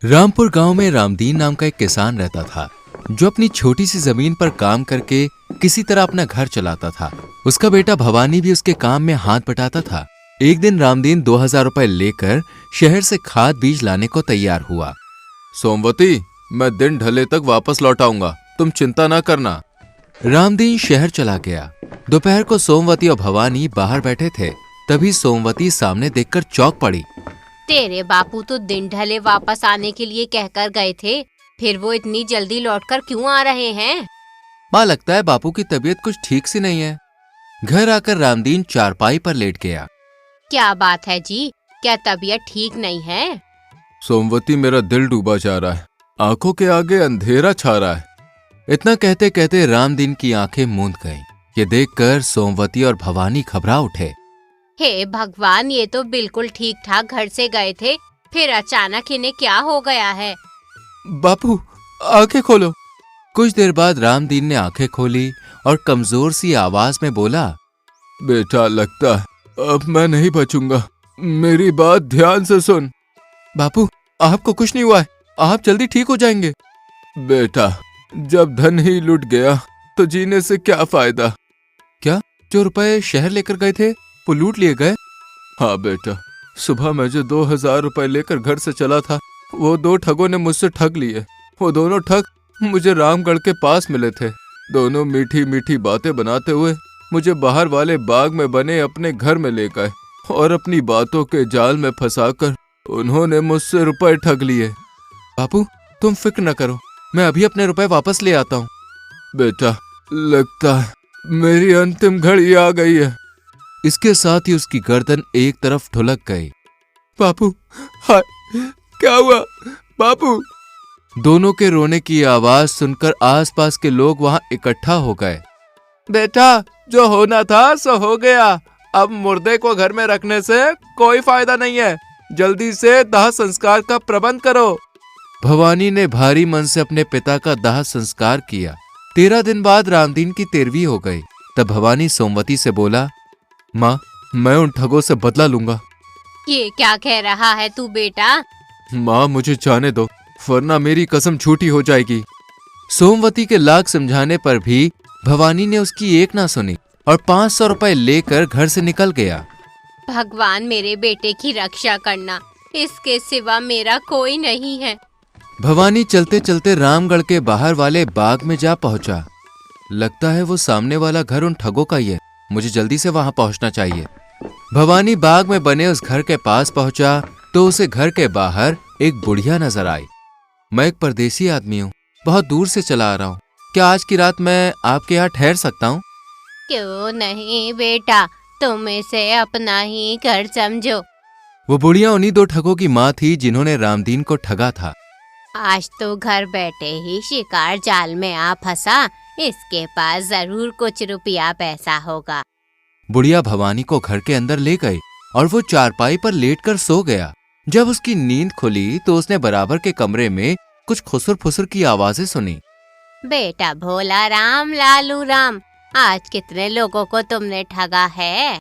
रामपुर गांव में रामदीन नाम का एक किसान रहता था जो अपनी छोटी सी जमीन पर काम करके किसी तरह अपना घर चलाता था। उसका बेटा भवानी भी उसके काम में हाथ बटाता था। एक दिन रामदीन 2000 रुपए लेकर शहर से खाद बीज लाने को तैयार हुआ। सोमवती, मैं दिन ढले तक वापस लौट आऊंगा, तुम चिंता ना करना। रामदीन शहर चला गया। दोपहर को सोमवती और भवानी बाहर बैठे थे, तभी सोमवती सामने देखकर चौंक पड़ी। तेरे बापू तो दिन ढले वापस आने के लिए कहकर गए थे, फिर वो इतनी जल्दी लौटकर क्यों आ रहे हैं? माँ, लगता है बापू की तबीयत कुछ ठीक सी नहीं है। घर आकर रामदीन चारपाई पर लेट गया। क्या बात है जी, क्या तबीयत ठीक नहीं है? सोमवती, मेरा दिल डूबा जा रहा है, आंखों के आगे अंधेरा छा रहा है। इतना कहते कहते रामदीन की आंखें मूंद गईं। ये देखकर सोमवती और भवानी घबरा उठे। हे भगवान, ये तो बिल्कुल ठीक ठाक घर से गए थे, फिर अचानक इन्हें क्या हो गया है? बापू, आंखें खोलो। कुछ देर बाद रामदीन ने आंखें खोली और कमजोर सी आवाज में बोला, बेटा, लगता है अब मैं नहीं बचूंगा, मेरी बात ध्यान से सुन। बापू, आपको कुछ नहीं हुआ है, आप जल्दी ठीक हो जाएंगे। बेटा, जब धन ही लुट गया तो जीने से क्या फायदा। क्या, जो रुपए शहर लेकर गए थे वो लूट लिए गए? हाँ बेटा, सुबह मैं जो 2000 रुपए लेकर घर से चला था, वो 2 ठगों ने मुझसे ठग लिए। वो दोनों ठग मुझे रामगढ़ के पास मिले थे। दोनों मीठी मीठी बातें बनाते हुए मुझे बाहर वाले बाग में बने अपने घर में ले गए और अपनी बातों के जाल में फंसाकर उन्होंने मुझसे रुपए ठग लिए। बापू, तुम फिक्र न करो, मैं अभी अपने रुपए वापस ले आता हूँ। बेटा, लगता है मेरी अंतिम घड़ी आ गई है। इसके साथ ही उसकी गर्दन एक तरफ ढुलक गई। बापू, हाय, क्या हुआ बापू? दोनों के रोने की आवाज सुनकर आसपास के लोग वहां इकट्ठा हो गए। बेटा, जो होना था सो हो गया, अब मुर्दे को घर में रखने से कोई फायदा नहीं है, जल्दी से दाह संस्कार का प्रबंध करो। भवानी ने भारी मन से अपने पिता का दाह संस्कार किया। 13 दिन बाद रामदीन की 13वीं हो गई। तब भवानी सोमवती से बोला, माँ, मैं उन ठगों से बदला लूंगा। ये क्या कह रहा है तू बेटा? माँ, मुझे जाने दो, वरना मेरी कसम झूठी हो जाएगी। सोमवती के लाख समझाने पर भी भवानी ने उसकी एक ना सुनी और 500 रुपए लेकर घर से निकल गया। भगवान मेरे बेटे की रक्षा करना, इसके सिवा मेरा कोई नहीं है। भवानी चलते चलते रामगढ़ के बाहर वाले बाग में जा पहुंचा। लगता है वो सामने वाला घर उन ठगों का ही है, मुझे जल्दी से वहां पहुंचना चाहिए। भवानी बाग में बने उस घर के पास पहुंचा तो उसे घर के बाहर एक बुढ़िया नजर आई। मैं एक परदेसी आदमी हूँ, बहुत दूर से चला आ रहा हूँ, क्या आज की रात मैं आपके यहाँ ठहर सकता हूँ? क्यों नहीं बेटा, तुम इसे अपना ही घर समझो। वो बुढ़िया उन्हीं 2 ठगों की माँ थी जिन्होंने रामदीन को ठगा था। आज तो घर बैठे ही शिकार जाल में आ फंसा, इसके पास जरूर कुछ रुपया पैसा होगा। बुढ़िया भवानी को घर के अंदर ले गई और वो चारपाई पर लेटकर सो गया। जब उसकी नींद खुली तो उसने बराबर के कमरे में कुछ खुसुर फुसुर की आवाजें सुनी। बेटा भोला राम, लालू राम, आज कितने लोगों को तुमने ठगा है?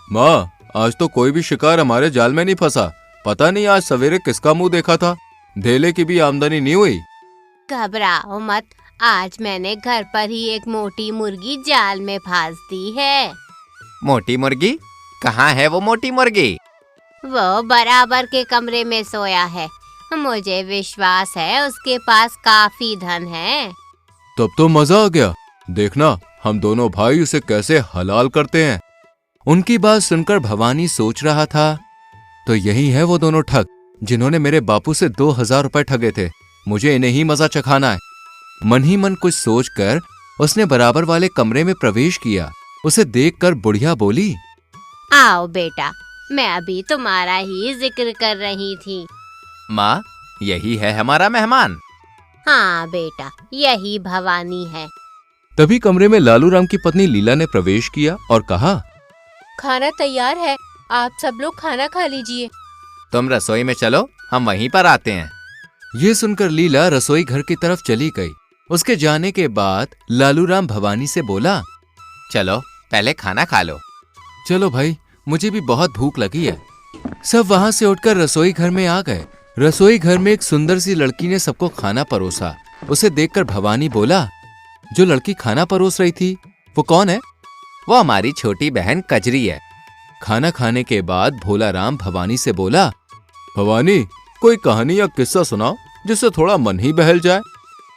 माँ, आज तो कोई भी शिकार हमारे जाल में नहीं फंसा। पता नहीं आज सवेरे किसका मुंह देखा था, धेले की भी आमदनी नहीं हुई। घबराओ मत, आज मैंने घर पर ही एक मोटी मुर्गी जाल में फांस दी है। मोटी मुर्गी? कहाँ है वो मोटी मुर्गी? वो बराबर के कमरे में सोया है, मुझे विश्वास है उसके पास काफी धन है। तब तो मजा आ गया, देखना हम दोनों भाई उसे कैसे हलाल करते हैं। उनकी बात सुनकर भवानी सोच रहा था, तो यही है वो दोनों ठग जिन्होंने मेरे बापू से 2000 रुपए ठगे थे, मुझे इन्हें ही मजा चखाना है। मन ही मन कुछ सोचकर उसने बराबर वाले कमरे में प्रवेश किया। उसे देखकर बुढ़िया बोली, आओ बेटा, मैं अभी तुम्हारा ही जिक्र कर रही थी। माँ, यही है हमारा मेहमान। हाँ बेटा, यही भवानी है। तभी कमरे में लालू राम की पत्नी लीला ने प्रवेश किया और कहा, खाना तैयार है, आप सब लोग खाना खा लीजिए। तुम रसोई में चलो, हम वहीं पर आते हैं। ये सुनकर लीला रसोई घर की तरफ चली गई। उसके जाने के बाद लालू राम भवानी से बोला, चलो पहले खाना खा लो। चलो भाई, मुझे भी बहुत भूख लगी है। सब वहां से उठकर रसोई घर में आ गए। रसोई घर में एक सुंदर सी लड़की ने सबको खाना परोसा। उसे देखकर भवानी बोला, जो लड़की खाना परोस रही थी वो कौन है? वो हमारी छोटी बहन कजरी है। खाना खाने के बाद भोला राम भवानी से बोला, भवानी, कोई कहानी या किस्सा सुनाओ जिससे थोड़ा मन ही बहल जाए।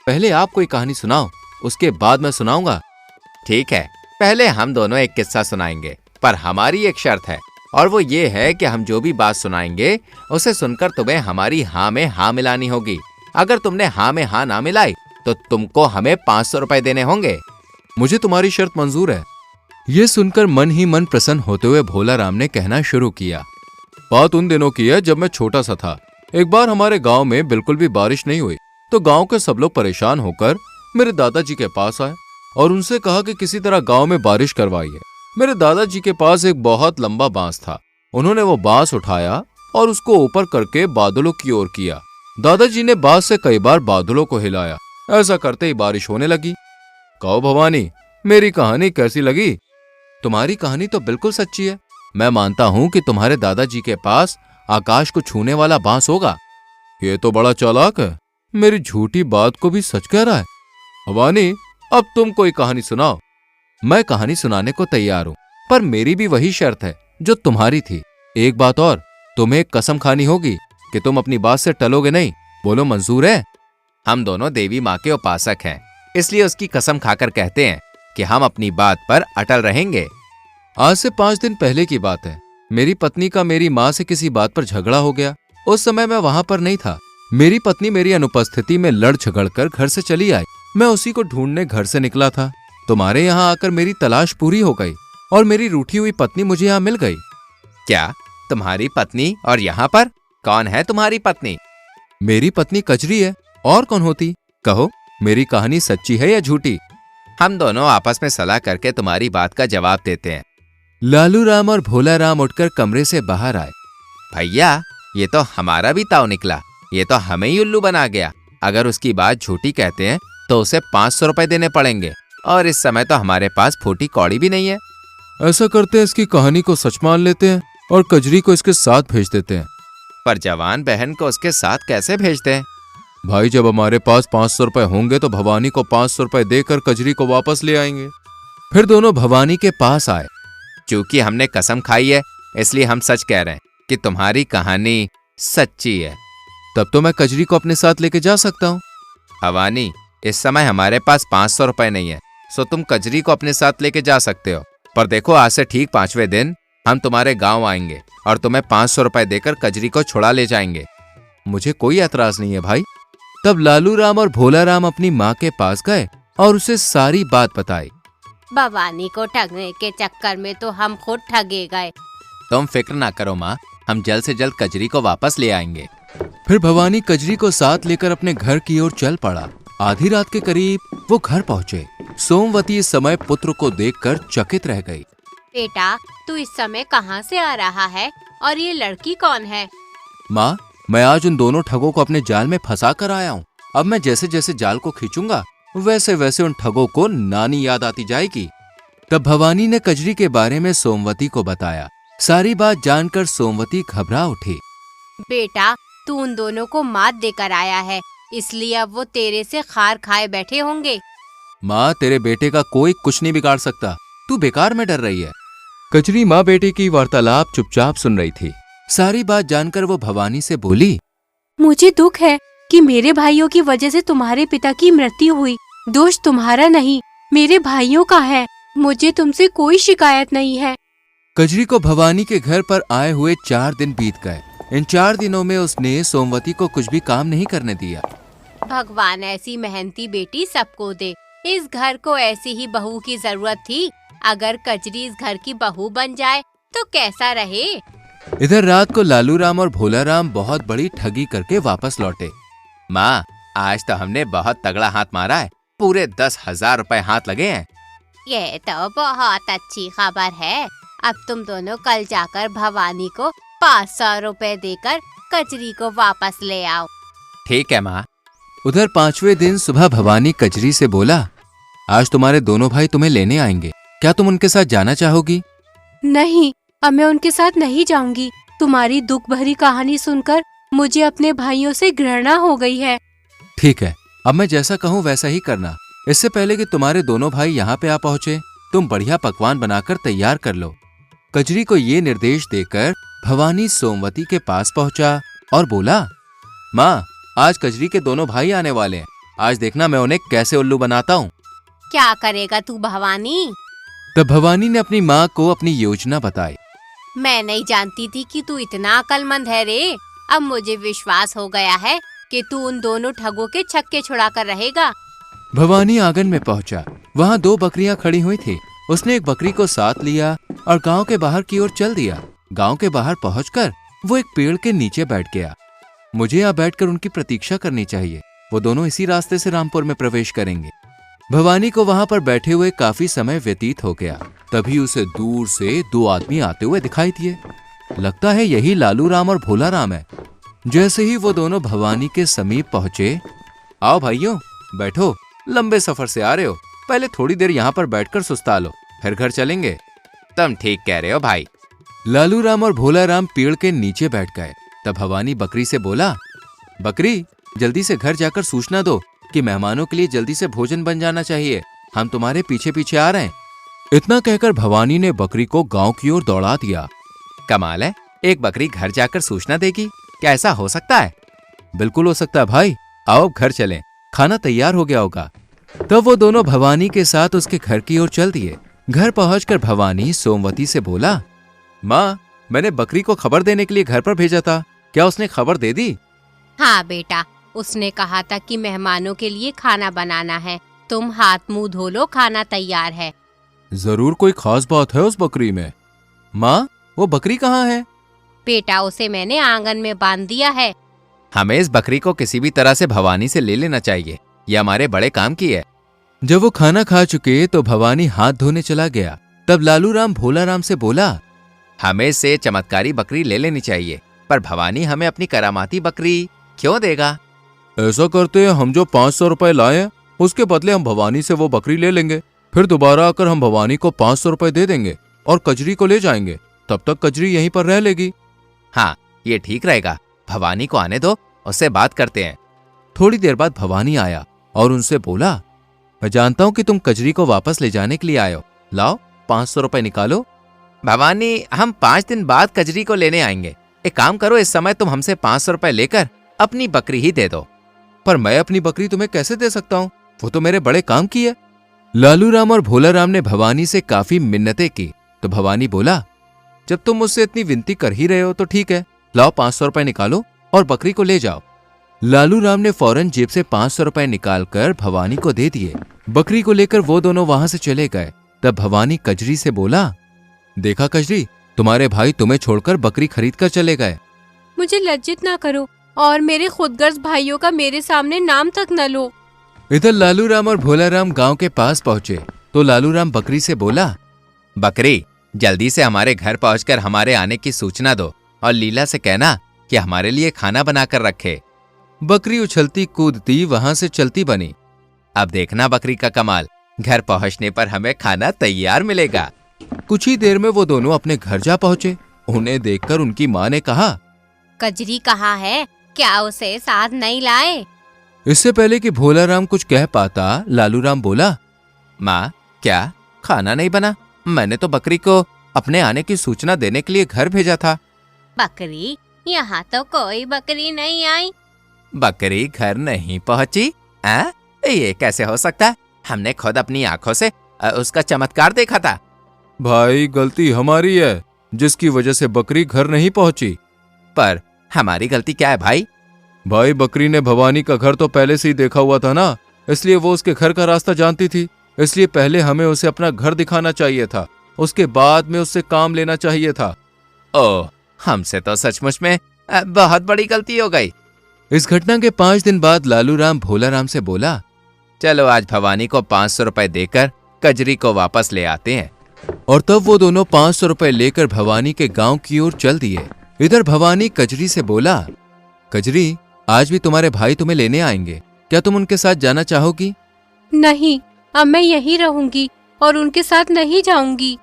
पहले आप कोई कहानी सुनाओ, उसके बाद मैं सुनाऊंगा। ठीक है, पहले हम दोनों एक किस्सा सुनाएंगे, पर हमारी एक शर्त है, और वो ये है कि हम जो भी बात सुनाएंगे उसे सुनकर तुम्हें हमारी हाँ में हाँ मिलानी होगी। अगर तुमने हाँ में हाँ ना मिलाई तो तुमको हमें 500 रुपए देने होंगे। मुझे तुम्हारी शर्त मंजूर है। ये सुनकर मन ही मन प्रसन्न होते हुए भोला राम ने कहना शुरू किया। बात उन दिनों की है जब मैं छोटा सा था। एक बार हमारे गांव में बिल्कुल भी बारिश नहीं हुई, तो गांव के सब लोग परेशान होकर मेरे दादाजी के पास आए और उनसे कहा कि किसी तरह गांव में बारिश करवाइए। मेरे दादाजी के पास एक बहुत लंबा बांस था। उन्होंने वो बांस उठाया और उसको ऊपर करके बादलों की ओर किया। दादाजी ने बांस से कई बार बादलों को हिलाया। ऐसा करते ही बारिश होने लगी। कहो भवानी, मेरी कहानी कैसी लगी? तुम्हारी कहानी तो बिल्कुल सच्ची है। मैं मानता हूँ कि तुम्हारे दादाजी के पास आकाश को छूने वाला बांस होगा। ये तो बड़ा चालाक है, मेरी झूठी बात को भी सच कह रहा है। भवानी, अब तुम कोई कहानी सुनाओ। मैं कहानी सुनाने को तैयार हूँ, पर मेरी भी वही शर्त है जो तुम्हारी थी। एक बात और, तुम्हें एक कसम खानी होगी कि तुम अपनी बात से टलोगे नहीं। बोलो, मंजूर है? हम दोनों देवी माँ के उपासक हैं, इसलिए उसकी कसम खाकर कहते हैं कि हम अपनी बात पर अटल रहेंगे। आज से 5 दिन पहले की बात है। मेरी पत्नी का मेरी माँ से किसी बात पर झगड़ा हो गया। उस समय मैं वहां पर नहीं था। मेरी पत्नी मेरी अनुपस्थिति में लड़ झगड़ कर घर से चली आई। मैं उसी को ढूंढने घर से निकला था। तुम्हारे यहाँ आकर मेरी तलाश पूरी हो गई और मेरी रूठी हुई पत्नी मुझे यहाँ मिल गई। क्या तुम्हारी पत्नी? और यहाँ पर कौन है तुम्हारी पत्नी? मेरी पत्नी कजरी है, और कौन होती? कहो, मेरी कहानी सच्ची है या झूठी? हम दोनों आपस में सलाह करके तुम्हारी बात का जवाब देते हैं। लालू राम और भोला राम उठकर कमरे से बाहर आए। भैया, ये तो हमारा भी ताव निकला। ये तो हमें ही उल्लू बना गया। अगर उसकी बात झूठी कहते हैं तो उसे 500 रुपए देने पड़ेंगे, और इस समय तो हमारे पास फूटी कौड़ी भी नहीं है। ऐसा करते हैं, इसकी कहानी को सच मान लेते हैं और कजरी को इसके साथ भेज देते हैं। पर जवान बहन को उसके साथ कैसे भेजते हैं? भाई, जब हमारे पास 500 रुपए होंगे तो भवानी को 500 रुपए देकर कजरी को वापस ले आएंगे। फिर दोनों भवानी के पास आए। क्योंकि हमने कसम खाई है, इसलिए हम सच कह रहे हैं कि तुम्हारी कहानी सच्ची है। तब तो मैं कजरी को अपने साथ लेके जा सकता हूँ। भवानी, इस समय हमारे पास 500 रुपए नहीं है, सो तुम कजरी को अपने साथ लेके जा सकते हो। पर देखो, आज से ठीक 5वें दिन हम तुम्हारे गांव आएंगे और तुम्हें 500 रुपए देकर कजरी को छुड़ा ले जाएंगे। मुझे कोई एतराज नहीं है भाई। तब लालू राम और भोला राम अपनी माँ के पास गए और उसे सारी बात बताई। भवानी को ठगने के चक्कर में तो हम खुद ठगे गए। तुम फिक्र ना करो माँ, हम जल्द से जल्द कजरी को वापस ले आएंगे। फिर भवानी कजरी को साथ लेकर अपने घर की ओर चल पड़ा। आधी रात के करीब वो घर पहुँचे। सोमवती इस समय पुत्र को देखकर चकित रह गई। बेटा, तू इस समय कहाँ से आ रहा है और ये लड़की कौन है? माँ, मैं आज उन दोनों ठगों को अपने जाल में फंसा कर आया हूँ। अब मैं जैसे जैसे जाल को खींचूंगा वैसे वैसे उन ठगों को नानी याद आती जाएगी। तब भवानी ने कजरी के बारे में सोमवती को बताया। सारी बात जानकर सोमवती घबरा उठी। बेटा, तू उन दोनों को मात देकर आया है, इसलिए अब वो तेरे से खार खाए बैठे होंगे। माँ, तेरे बेटे का कोई कुछ नहीं बिगाड़ सकता। तू बेकार में डर रही है। कजरी माँ बेटे की वार्तालाप चुपचाप सुन रही थी। सारी बात जानकर वो भवानी से बोली, मुझे दुख है कि मेरे भाइयों की वजह से तुम्हारे पिता की मृत्यु हुई। दोष तुम्हारा नहीं, मेरे भाइयों का है। मुझे तुमसे कोई शिकायत नहीं है। कजरी को भवानी के घर पर आए हुए 4 दिन बीत गए। इन 4 दिनों में उसने सोमवती को कुछ भी काम नहीं करने दिया। भगवान ऐसी मेहनती बेटी सबको दे। इस घर को ऐसी ही बहू की जरूरत थी। अगर कजरी इस घर की बहू बन जाए तो कैसा रहे। इधर रात को लालू राम और भोला राम बहुत बड़ी ठगी करके वापस लौटे। माँ, आज तो हमने बहुत तगड़ा हाथ मारा है। पूरे 10,000 रुपए हाथ लगे हैं। ये तो बहुत अच्छी खबर है। अब तुम दोनों कल जाकर भवानी को 500 रुपए देकर कजरी को वापस ले आओ। ठीक है माँ। उधर 5वें दिन सुबह भवानी कजरी से बोला, आज तुम्हारे दोनों भाई तुम्हें लेने आएंगे। क्या तुम उनके साथ जाना चाहोगी? नहीं, अब मैं उनके साथ नहीं जाऊंगी। तुम्हारी दुख भरी कहानी सुनकर मुझे अपने भाइयों से घृणा हो गई है। ठीक है, अब मैं जैसा कहूँ वैसा ही करना। इससे पहले कि तुम्हारे दोनों भाई यहाँ पे आ पहुँचे, तुम बढ़िया पकवान बनाकर तैयार कर लो। कजरी को ये निर्देश देकर भवानी सोमवती के पास पहुंचा और बोला, माँ, आज कजरी के दोनों भाई आने वाले हैं। आज देखना मैं उन्हें कैसे उल्लू बनाता हूँ। क्या करेगा तू भवानी? तब भवानी ने अपनी माँ को अपनी योजना बताई। मैं नहीं जानती थी कि तू इतना अक्लमंद है रे। अब मुझे विश्वास हो गया है कि तू उन दोनों ठगों के छक्के छुड़ा कर रहेगा। भवानी आंगन में पहुंचा। वहाँ 2 बकरियां खड़ी हुई थी। उसने एक बकरी को साथ लिया और गांव के बाहर की ओर चल दिया। गांव के बाहर पहुंचकर वो एक पेड़ के नीचे बैठ गया। मुझे यहाँ बैठकर उनकी प्रतीक्षा करनी चाहिए। वो दोनों इसी रास्ते से रामपुर में प्रवेश करेंगे। भवानी को वहां पर बैठे हुए काफी समय व्यतीत हो गया। तभी उसे दूर से 2 आदमी आते हुए दिखाई दिए। लगता है यही लालू राम और भोला राम है। जैसे ही वो दोनों भवानी के समीप पहुंचे, आओ भाइयों, बैठो। लंबे सफर से आ रहे हो, पहले थोड़ी देर यहाँ पर बैठकर सुस्ता लो, फिर घर चलेंगे। तुम ठीक कह रहे हो भाई। लालू राम और भोला राम पेड़ के नीचे बैठ गए। तब भवानी बकरी से बोला, बकरी, जल्दी से घर जाकर सूचना दो कि मेहमानों के लिए जल्दी से भोजन बन जाना चाहिए। हम तुम्हारे पीछे पीछे आ रहे हैं। इतना कहकर भवानी ने बकरी को गांव की ओर दौड़ा दिया। कमाल है, एक बकरी घर जाकर सूचना देगी? क्या ऐसा हो सकता है? बिल्कुल हो सकता है भाई। आओ अब घर चलें, खाना तैयार हो गया होगा। तब वो दोनों भवानी के साथ उसके घर की ओर चल दिए। घर पहुंचकर भवानी सोमवती से बोला, माँ, मैंने बकरी को खबर देने के लिए घर पर भेजा था। क्या उसने खबर दे दी? हाँ बेटा, उसने कहा था कि मेहमानों के लिए खाना बनाना है। तुम हाथ मुंह धो लो, खाना तैयार है। जरूर कोई खास बात है उस बकरी में। माँ, वो बकरी कहाँ है? बेटा, उसे मैंने आंगन में बांध दिया है। हमें इस बकरी को किसी भी तरह से भवानी से ले लेना चाहिए। ये हमारे बड़े काम की है। जब वो खाना खा चुके तो भवानी हाथ धोने चला गया। तब लालू राम भोला राम से बोला, हमें से चमत्कारी बकरी ले लेनी चाहिए, पर भवानी हमें अपनी करामाती बकरी क्यों देगा? ऐसा करते हैं, हम जो 500 रुपए लाए हैं उसके बदले हम भवानी से वो बकरी ले लेंगे। फिर दोबारा आकर हम भवानी को 500 रुपए दे देंगे और कजरी को ले जाएंगे। तब तक कजरी यहीं पर रह लेगी। हाँ, ये ठीक रहेगा। भवानी को आने दो, उससे बात करते हैं। थोड़ी देर बाद भवानी आया और उनसे बोला, मैं जानता हूँ कि तुम कजरी को वापस ले जाने के लिए आए हो। लाओ 500 रुपए निकालो। भवानी, हम 5 दिन बाद कजरी को लेने आएंगे। एक काम करो, इस समय तुम हमसे 500 रुपए लेकर अपनी बकरी ही दे दो। पर मैं अपनी बकरी तुम्हें कैसे दे सकता हूँ? वो तो मेरे बड़े काम की है। लालू राम और भोला राम ने भवानी से काफी मिन्नतें की। तो भवानी बोला, जब तुम मुझसे इतनी विनती कर ही रहे हो तो ठीक है, लाओ 500 रुपए निकालो और बकरी को ले जाओ। लालू राम ने फौरन जेब से 500 रुपए निकालकर भवानी को दे दिए। बकरी को लेकर वो दोनों वहां से चले गए। तब भवानी कजरी से बोला, देखा कजरी, तुम्हारे भाई तुम्हें छोड़कर बकरी खरीद कर चले गए। मुझे लज्जित ना करो और मेरे खुदगर्ज भाइयों का मेरे सामने नाम तक न लो। इधर लालू राम और भोला राम गांव के पास पहुंचे तो लालू राम बकरी से बोला, बकरी, जल्दी से हमारे घर पहुंचकर हमारे आने की सूचना दो और लीला से कहना कि हमारे लिए खाना बनाकर रखे। बकरी उछलती कूदती वहां से चलती बनी। अब देखना बकरी का कमाल, घर पहुंचने पर हमें खाना तैयार मिलेगा। कुछ ही देर में वो दोनों अपने घर जा पहुंचे। उन्हें देखकर उनकी माँ ने कहा, कजरी कहाँ है? क्या उसे साथ नहीं लाए? इससे पहले कि भोला राम कुछ कह पाता, लालू राम बोला, माँ, क्या खाना नहीं बना? मैंने तो बकरी को अपने आने की सूचना देने के लिए घर भेजा था। बकरी? यहाँ तो कोई बकरी नहीं आई। बकरी घर नहीं पहुंची? ये कैसे हो सकता है? हमने खुद अपनी आंखों से उसका चमत्कार देखा था। भाई, गलती हमारी है जिसकी वजह से बकरी घर नहीं पहुंची। पर हमारी गलती क्या है भाई? भाई, बकरी ने भवानी का घर तो पहले से ही देखा हुआ था ना, इसलिए वो उसके घर का रास्ता जानती थी। इसलिए पहले हमें उसे अपना घर दिखाना चाहिए था, उसके बाद में उससे काम लेना चाहिए था। ओह, हमसे तो सचमुच में बहुत बड़ी गलती हो गई। इस घटना के 5 दिन बाद लालू राम भोला राम से बोला, चलो आज भवानी को 500 रुपए देकर कजरी को वापस ले आते हैं। और तब वो दोनों 500 रुपए लेकर भवानी के गांव की ओर चल दिए। इधर भवानी कजरी से बोला, कजरी, आज भी तुम्हारे भाई तुम्हें लेने आएंगे। क्या तुम उनके साथ जाना चाहोगी? नहीं, अब मैं यहीं रहूंगी और उनके साथ नहीं जाऊंगी।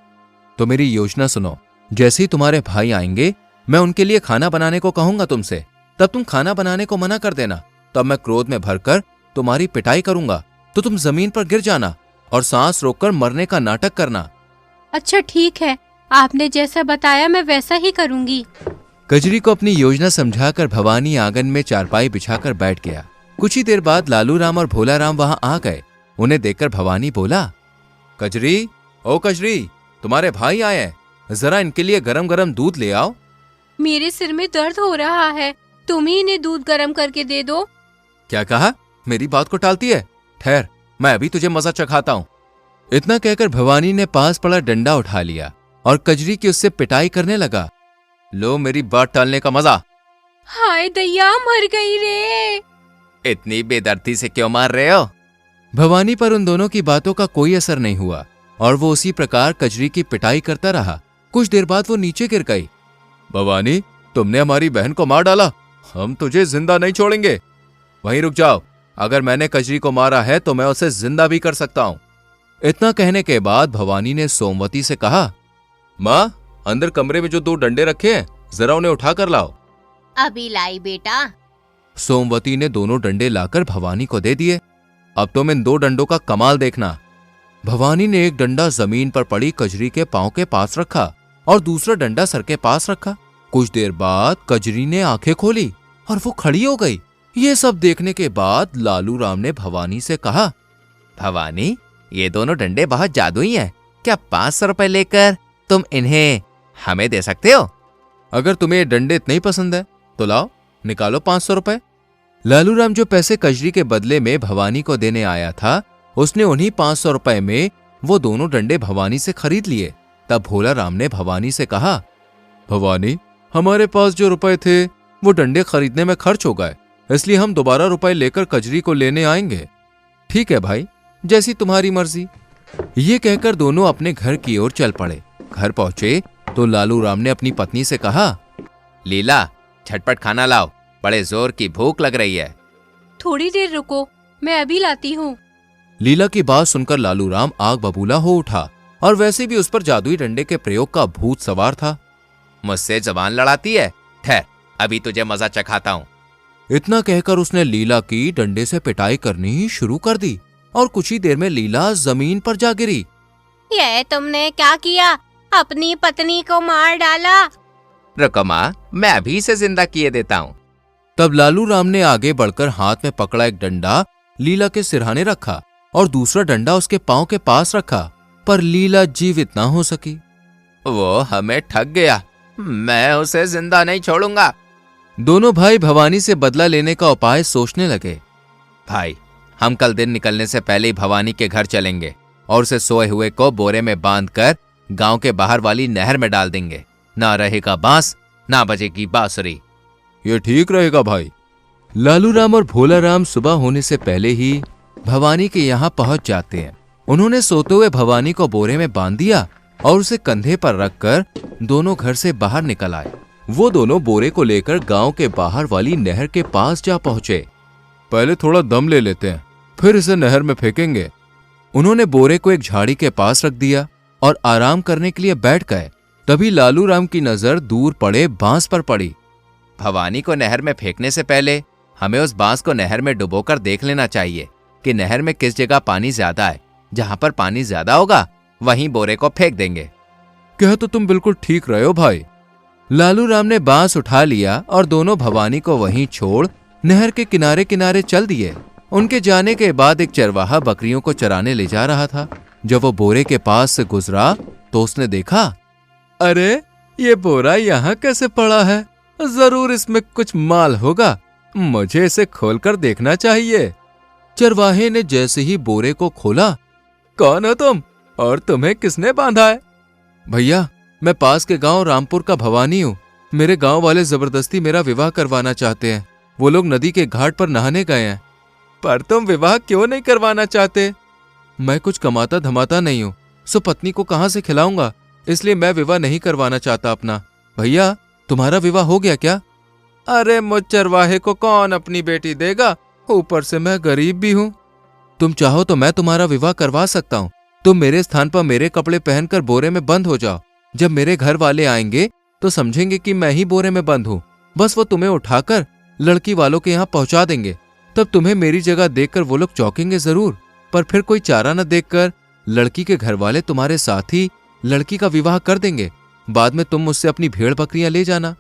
तो मेरी योजना सुनो। जैसे ही तुम्हारे भाई आएंगे, मैं उनके लिए खाना बनाने को कहूंगा तुमसे। तब तुम खाना बनाने को मना कर देना। तब मैं क्रोध में भरकर तुम्हारी पिटाई करूंगा तो तुम जमीन पर गिर जाना और सांस रोककर मरने का नाटक करना। अच्छा ठीक है, आपने जैसा बताया मैं वैसा ही करूंगी। कजरी को अपनी योजना समझाकर भवानी आंगन में चारपाई बिछाकर बैठ गया। कुछ ही देर बाद लालू राम और भोला राम वहां आ गए। उन्हें देखकर भवानी बोला, कजरी, ओ कजरी, तुम्हारे भाई आए हैं, जरा इनके लिए गरम गरम दूध ले आओ। मेरे सिर में दर्द हो रहा है, तुम ही इन्हें दूध गर्म करके दे दो। क्या कहा? मेरी बात को टालती है? ठहर, मैं अभी तुझे मजा चखाता हूँ। इतना कहकर भवानी ने पास पड़ा डंडा उठा लिया और कजरी की उससे पिटाई करने लगा। लो मेरी बात टालने का मजा। हाय दैया, मर गई रे। इतनी बेदर्दी से क्यों मार रहे हो? भवानी पर उन दोनों की बातों का कोई असर नहीं हुआ और वो उसी प्रकार कजरी की पिटाई करता रहा। कुछ देर बाद वो नीचे गिर गई। भवानी, तुमने हमारी बहन को मार डाला, हम तुझे जिंदा नहीं छोड़ेंगे। वहीं रुक जाओ, अगर मैंने कजरी को मारा है तो मैं उसे जिंदा भी कर सकता हूँ। इतना कहने के बाद भवानी ने सोमवती से कहा, माँ, अंदर कमरे में जो 2 डंडे रखे हैं, जरा उन्हें उठा कर लाओ। अभी लाई बेटा। सोमवती ने दोनों डंडे लाकर भवानी को दे दिए। अब तुम इन 2 डंडों का कमाल देखना। भवानी ने एक डंडा जमीन पर पड़ी कजरी के पांव के पास रखा और दूसरा डंडा सर के पास रखा। कुछ देर बाद कजरी ने आंखें खोली और वो खड़ी हो गई। ये सब देखने के बाद लालू राम ने भवानी से कहा, भवानी, ये दोनों डंडे बहुत जादुई हैं। क्या 500 रुपए लेकर तुम इन्हें हमें दे सकते हो? अगर तुम्हें ये डंडे इतने ही पसंद है तो लाओ, निकालो 500 रुपए। लालू राम जो पैसे कजरी के बदले में भवानी को देने आया था, उसने उन्हीं 500 रुपए में वो दोनों डंडे भवानी से खरीद लिए। तब भोला राम ने भवानी से कहा, भवानी, हमारे पास जो रुपए थे वो डंडे खरीदने में खर्च हो गए, इसलिए हम दोबारा रुपए लेकर कजरी को लेने आएंगे। ठीक है भाई, जैसी तुम्हारी मर्जी। ये कहकर दोनों अपने घर की ओर चल पड़े। घर पहुंचे तो लालू राम ने अपनी पत्नी से कहा, लीला, झटपट खाना लाओ, बड़े जोर की भूख लग रही है। थोड़ी देर रुको, मैं अभी लाती हूँ। लीला की बात सुनकर लालू राम आग बबूला हो उठा और वैसे भी उस पर जादुई डंडे के प्रयोग का भूत सवार था। मुझसे जबान लड़ाती है? ठहर, अभी तुझे मजा चखाता हूँ। इतना कहकर उसने लीला की डंडे से पिटाई करनी ही शुरू कर दी और कुछ ही देर में लीला जमीन पर जा गिरी। ये तुमने क्या किया? अपनी पत्नी को मार डाला। रुको माँ, मैं अभी इसे जिंदा किए देता हूँ। तब लालू राम ने आगे बढ़कर हाथ में पकड़ा एक डंडा लीला के सिरहाने रखा और दूसरा डंडा उसके पांव के पास रखा, पर लीला जीवित ना हो सकी। वो हमें ठग गया, मैं उसे जिंदा नहीं छोड़ूंगा। दोनों भाई भवानी से बदला लेने का उपाय सोचने लगे। भाई, हम कल दिन निकलने से पहले ही भवानी के घर चलेंगे और उसे सोए हुए को बोरे में बांधकर गांव के बाहर वाली नहर में डाल देंगे। ना रहेगा बांस, ना बजेगी बांसुरी। ये ठीक रहेगा भाई। लालू राम और भोला राम सुबह होने से पहले ही भवानी के यहाँ पहुंच जाते हैं। उन्होंने सोते हुए भवानी को बोरे में बांध दिया और उसे कंधे पर रखकर दोनों घर से बाहर निकल आए। वो दोनों बोरे को लेकर गांव के बाहर वाली नहर के पास जा पहुंचे। पहले थोड़ा दम ले लेते हैं, फिर इसे नहर में फेंकेंगे। उन्होंने बोरे को एक झाड़ी के पास रख दिया और आराम करने के लिए बैठ गए। तभी लालू राम की नजर दूर पड़े बांस पर पड़ी। भवानी को नहर में फेंकने से पहले हमें उस बांस को नहर में डुबोकर देख लेना चाहिए कि नहर में किस जगह पानी ज्यादा है। जहां पर पानी ज्यादा होगा वहीं बोरे को फेंक देंगे। कह तो तुम बिल्कुल ठीक रहे हो भाई। लालू राम ने बांस उठा लिया और दोनों भवानी को वहीं छोड़ नहर के किनारे किनारे चल दिए। उनके जाने के बाद एक चरवाहा बकरियों को चराने ले जा रहा था। जब वो बोरे के पास से गुजरा तो उसने देखा, अरे ये बोरा यहाँ कैसे पड़ा है? जरूर इसमें कुछ माल होगा, मुझे इसे खोलकर देखना चाहिए। चरवाहे ने जैसे ही बोरे को खोला, कौन हो तुम और तुम्हें किसने बांधा है? भैया, मैं पास के गांव रामपुर का भवानी हूँ। मेरे गांव वाले जबरदस्ती मेरा विवाह करवाना चाहते हैं। वो लोग नदी के घाट पर नहाने गए हैं। पर तुम विवाह क्यों नहीं करवाना चाहते? मैं कुछ कमाता धमाता नहीं हूँ, सो पत्नी को कहाँ से खिलाऊंगा, इसलिए मैं विवाह नहीं करवाना चाहता अपना। भैया, तुम्हारा विवाह हो गया क्या? अरे मुझ चरवाहे को कौन अपनी बेटी देगा, ऊपर से मैं गरीब भी हूँ। तुम चाहो तो मैं तुम्हारा विवाह करवा सकता हूँ। तुम मेरे स्थान पर मेरे कपड़े पहनकर बोरे में बंद हो जाओ। जब मेरे घर वाले आएंगे तो समझेंगे कि मैं ही बोरे में बंद हूँ। बस वो तुम्हें उठाकर लड़की वालों के यहाँ पहुंचा देंगे, तब तुम्हें मेरी जगह देखकर वो लोग चौंकेंगे जरूर, पर फिर कोई चारा न देखकर लड़की के घर वाले तुम्हारे साथ ही लड़की का विवाह कर देंगे। बाद में तुम मुझसे अपनी भेड़ बकरियां ले जाना।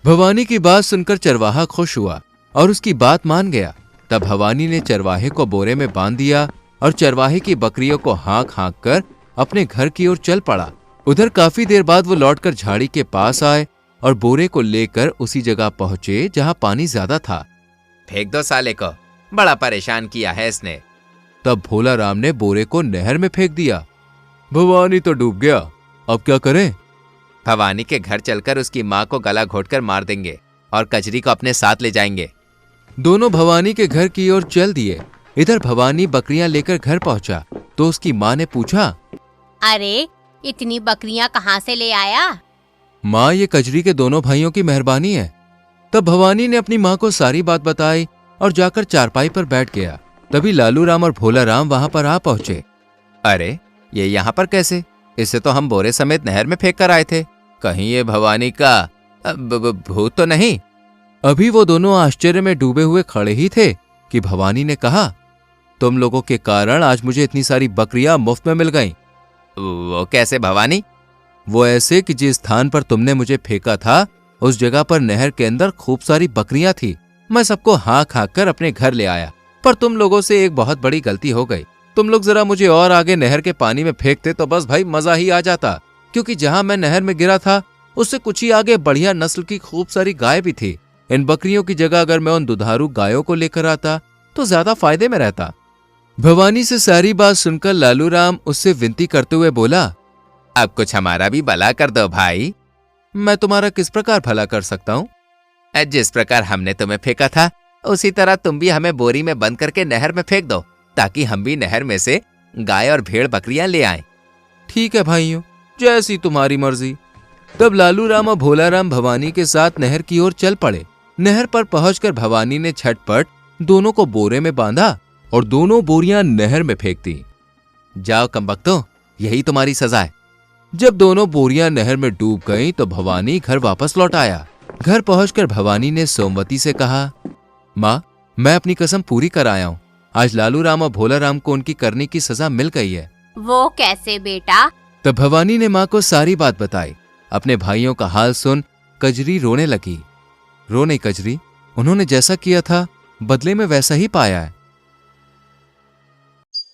भवानी की बात सुनकर चरवाहा खुश हुआ और उसकी बात मान गया। तब भवानी ने चरवाहे को बोरे में बांध दिया और चरवाहे की बकरियों को हाँक हाँक कर अपने घर की ओर चल पड़ा। उधर काफी देर बाद वो लौटकर झाड़ी के पास आए और बोरे को लेकर उसी जगह पहुंचे जहां पानी ज्यादा था। फेंक दो साले को, बड़ा परेशान किया है इसने। तब भोला राम ने बोरे को नहर में फेंक दिया। भवानी तो डूब गया, अब क्या करें? भवानी के घर चलकर उसकी माँ को गला घोटकर मार देंगे और कजरी को अपने साथ ले जाएंगे। दोनों भवानी के घर की ओर चल दिए। इधर भवानी बकरियां लेकर घर पहुंचा तो उसकी माँ ने पूछा, अरे इतनी बकरियां कहाँ से ले आया? माँ, ये कजरी के दोनों भाइयों की मेहरबानी है। तब भवानी ने अपनी माँ को सारी बात बताई और जाकर चारपाई पर बैठ गया। तभी लालू राम और भोला राम वहां पर आ पहुंचे। अरे ये यहाँ पर कैसे? इसे तो हम बोरे समेत नहर में फेंक कर आए थे। कहीं ये भवानी का भूत तो नहीं? अभी वो दोनों आश्चर्य में डूबे हुए खड़े ही थे कि भवानी ने कहा, तुम लोगों के कारण आज मुझे इतनी सारी बकरियां मुफ्त में मिल गईं। वो कैसे भवानी? वो ऐसे कि जिस स्थान पर तुमने मुझे फेंका था उस जगह पर नहर के अंदर खूब सारी बकरियां थी। मैं सबको हाँक हाँक कर अपने घर ले आया, पर तुम लोगों से एक बहुत बड़ी गलती हो गई। तुम लोग जरा मुझे और आगे नहर के पानी में फेंकते तो बस भाई मजा ही आ जाता, क्योंकि जहां मैं नहर में गिरा था उससे कुछ ही आगे बढ़िया नस्ल की खूब सारी गाय भी थी। इन बकरियों की जगह अगर मैं उन दुधारू गायों को लेकर आता तो ज्यादा फायदे में रहता। भवानी से सारी बात सुनकर लालू राम उससे विनती करते हुए बोला, अब कुछ हमारा भी भला कर दो भाई। मैं तुम्हारा किस प्रकार भला कर सकता हूँ? जिस प्रकार हमने तुम्हें फेंका था उसी तरह तुम भी हमें बोरी में बंद करके नहर में फेंक दो, ताकि हम भी नहर में से गाय और भेड़ बकरियां ले आएं। ठीक है भाइयों, जैसी तुम्हारी मर्जी। तब लालू राम और भोला राम भवानी के साथ नहर की ओर चल पड़े। नहर पर पहुंचकर भवानी ने झटपट दोनों को बोरे में बांधा और दोनों बोरियां नहर में फेंक दी। जाओ कमबख्तो, यही तुम्हारी सजा है। जब दोनों बोरियां नहर में डूब गईं तो भवानी घर वापस लौट आया। घर पहुंचकर भवानी ने सोमवती से कहा, माँ, मैं अपनी कसम पूरी कर आया हूँ। आज लालू राम और भोला राम को उनकी करने की सजा मिल गई है। वो कैसे बेटा? तब भवानी ने माँ को सारी बात बताई। अपने भाइयों का हाल सुन कजरी रोने लगी। रो नहीं कजरी, उन्होंने जैसा किया था बदले में वैसा ही पाया है।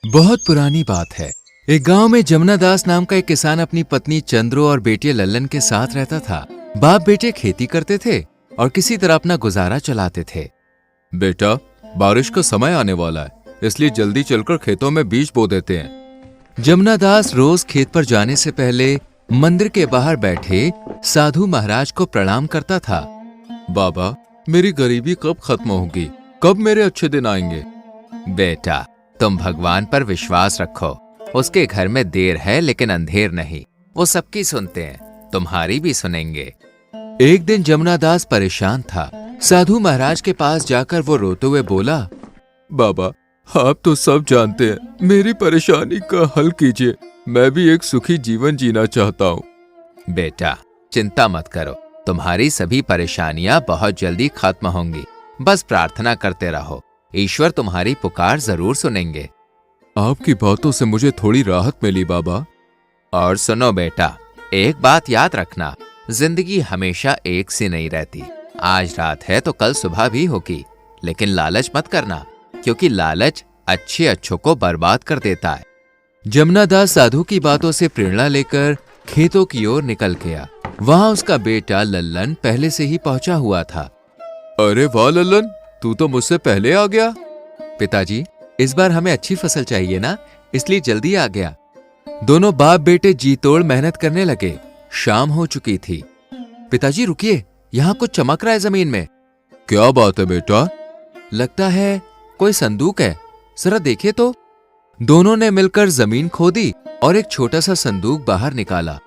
बहुत पुरानी बात है। एक गांव में जमुना दास नाम का एक किसान अपनी पत्नी चंद्रो और बेटे लल्लन के साथ रहता था। बाप बेटे खेती करते थे और किसी तरह अपना गुजारा चलाते थे। बेटा, बारिश का समय आने वाला है, इसलिए जल्दी चलकर खेतों में बीज बो देते हैं। जमुना दास रोज खेत पर जाने से पहले मंदिर के बाहर बैठे साधु महाराज को प्रणाम करता था। बाबा, मेरी गरीबी कब खत्म होगी? कब मेरे अच्छे दिन आएंगे? बेटा, तुम भगवान पर विश्वास रखो। उसके घर में देर है लेकिन अंधेर नहीं। वो सबकी सुनते हैं, तुम्हारी भी सुनेंगे। एक दिन जमुना दास परेशान था। साधु महाराज के पास जाकर वो रोते हुए बोला, बाबा, आप तो सब जानते हैं, मेरी परेशानी का हल कीजिए। मैं भी एक सुखी जीवन जीना चाहता हूँ। बेटा, चिंता मत करो, तुम्हारी सभी परेशानियां बहुत जल्दी खत्म होंगी। बस प्रार्थना करते रहो, ईश्वर तुम्हारी पुकार जरूर सुनेंगे। आपकी बातों से मुझे थोड़ी राहत मिली बाबा। और सुनो बेटा, एक बात याद रखना, जिंदगी हमेशा एक सी नहीं रहती। आज रात है तो कल सुबह भी होगी, लेकिन लालच मत करना, क्योंकि लालच अच्छे अच्छों को बर्बाद कर देता है। जमुना दास साधु की बातों से प्रेरणा लेकर खेतों की ओर निकल गया। वहां उसका बेटा लल्लन पहले से ही पहुंचा हुआ था। अरे वाह लल्लन, तू तो मुझसे पहले आ गया। पिताजी, इस बार हमें अच्छी फसल चाहिए ना, इसलिए जल्दी आ गया। दोनों बाप बेटे जी तोड़ मेहनत करने लगे। शाम हो चुकी थी। पिताजी रुकिए, यहाँ कुछ चमक रहा है जमीन में। क्या बात है बेटा? लगता है कोई संदूक है, जरा देखिए तो। दोनों ने मिलकर जमीन खोदी और एक छोटा सा संदूक बाहर निकाला।